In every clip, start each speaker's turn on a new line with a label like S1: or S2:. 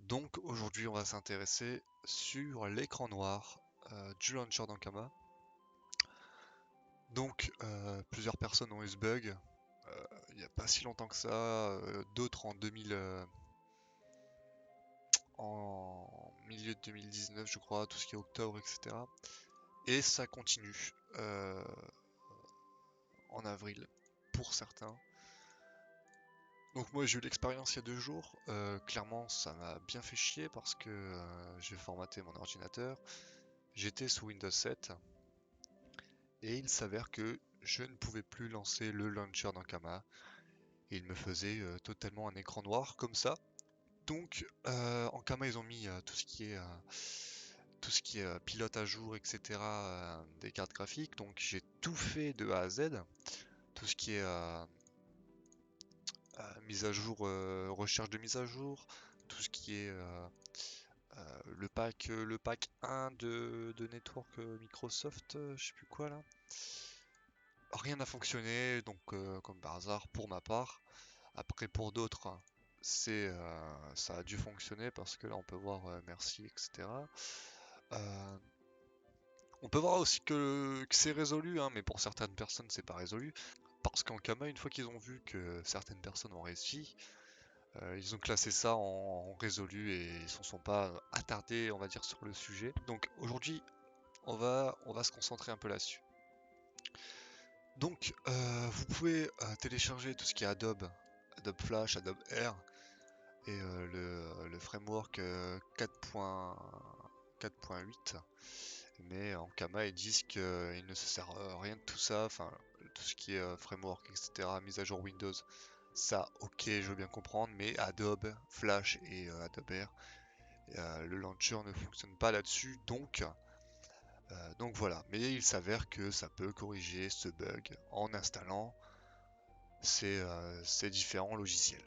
S1: Donc aujourd'hui on va s'intéresser sur l'écran noir du launcher d'Ankama. Donc plusieurs personnes ont eu ce bug il n'y a pas si longtemps que ça, d'autres en 2000, en milieu de 2019 je crois, tout ce qui est octobre, etc. Et ça continue en avril pour certains. Donc moi j'ai eu l'expérience il y a 2 jours, clairement ça m'a bien fait chier parce que j'ai formaté mon ordinateur, j'étais sous Windows 7 et il s'avère que je ne pouvais plus lancer le launcher d'Ankama et il me faisait totalement un écran noir comme ça. Donc Ankama ils ont mis tout ce qui est pilote à jour, etc. Des cartes graphiques, donc j'ai tout fait de A à Z, tout ce qui est mise à jour, recherche de mise à jour, tout ce qui est le pack 1 de Network Microsoft, je sais plus quoi là. Rien n'a fonctionné, donc comme par hasard pour ma part. Après pour d'autres, ça a dû fonctionner parce que là on peut voir merci, etc. On peut voir aussi que c'est résolu, hein, mais pour certaines personnes c'est pas résolu. Parce qu'en Kama, une fois qu'ils ont vu que certaines personnes ont réussi, ils ont classé ça en résolu et ils ne se sont pas attardés, on va dire, sur le sujet. Donc aujourd'hui, on va se concentrer un peu là-dessus. Donc vous pouvez télécharger tout ce qui est Adobe, Adobe Flash, Adobe Air et le framework 4.8. Mais en Kama ils disent qu'il ne se sert rien de tout ça, enfin tout ce qui est framework, etc., mise à jour Windows, ça ok je veux bien comprendre, mais Adobe, Flash et Adobe Air, le launcher ne fonctionne pas là-dessus, donc voilà. Mais il s'avère que ça peut corriger ce bug en installant ces différents logiciels.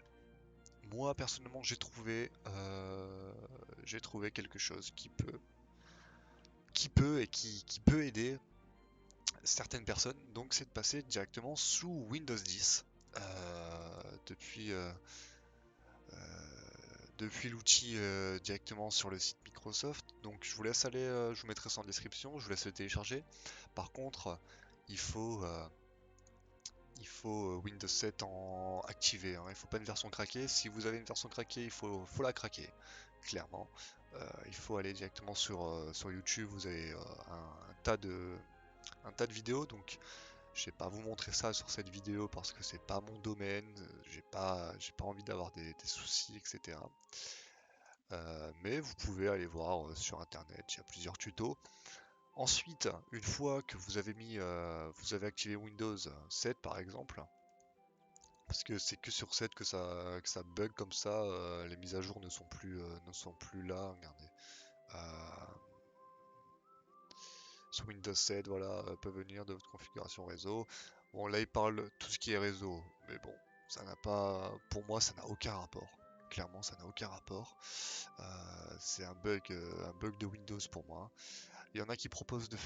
S1: Moi personnellement j'ai trouvé quelque chose qui peut aider certaines personnes, donc c'est de passer directement sous Windows 10 depuis, depuis l'outil directement sur le site Microsoft. Donc je vous laisse aller, je vous mettrai ça en description, je vous laisse le télécharger. Par contre, il faut, euh, il faut Windows 7 en activé, hein. Il faut pas une version craquée. Si vous avez une version craquée, faut la craquer, clairement. Il faut aller directement sur YouTube, vous avez un tas de vidéos, donc je vais pas vous montrer ça sur cette vidéo parce que c'est pas mon domaine, j'ai pas envie d'avoir des soucis, etc. Mais vous pouvez aller voir sur internet, il y a plusieurs tutos. Ensuite, une fois que vous avez activé Windows 7 par exemple, parce que c'est que sur 7 que ça bug comme ça, les mises à jour ne sont plus là, regardez. Euh, Sur Windows 7, voilà, peut venir de votre configuration réseau. Bon, là, il parle tout ce qui est réseau, mais bon, ça n'a pas, pour moi, ça n'a aucun rapport. Clairement, ça n'a aucun rapport. C'est un bug de Windows pour moi. Il y en a qui proposent de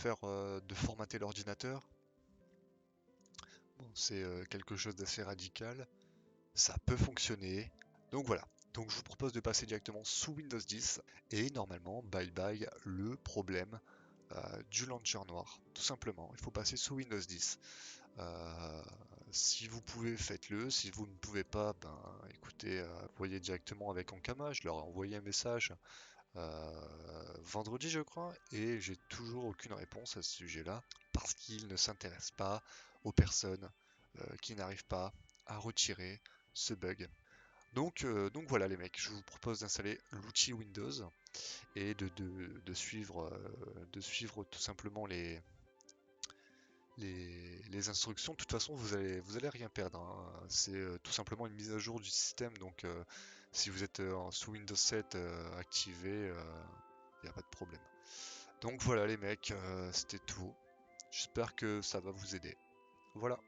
S1: formater l'ordinateur. Bon, c'est quelque chose d'assez radical. Ça peut fonctionner. Donc voilà. Donc je vous propose de passer directement sous Windows 10 et normalement, bye bye le problème du launcher noir, tout simplement. Il faut passer sous Windows 10. Si vous pouvez, faites-le. Si vous ne pouvez pas, ben écoutez, voyez directement avec Ankama. Je leur ai envoyé un message vendredi, je crois, et j'ai toujours aucune réponse à ce sujet-là parce qu'ils ne s'intéressent pas aux personnes qui n'arrivent pas à retirer ce bug. Donc voilà les mecs, je vous propose d'installer l'outil Windows et de suivre tout simplement les instructions. De toute façon, vous allez rien perdre, hein. C'est tout simplement une mise à jour du système. Donc, si vous êtes sous Windows 7 activé, il n'y a pas de problème. Donc voilà les mecs, c'était tout. J'espère que ça va vous aider. Voilà.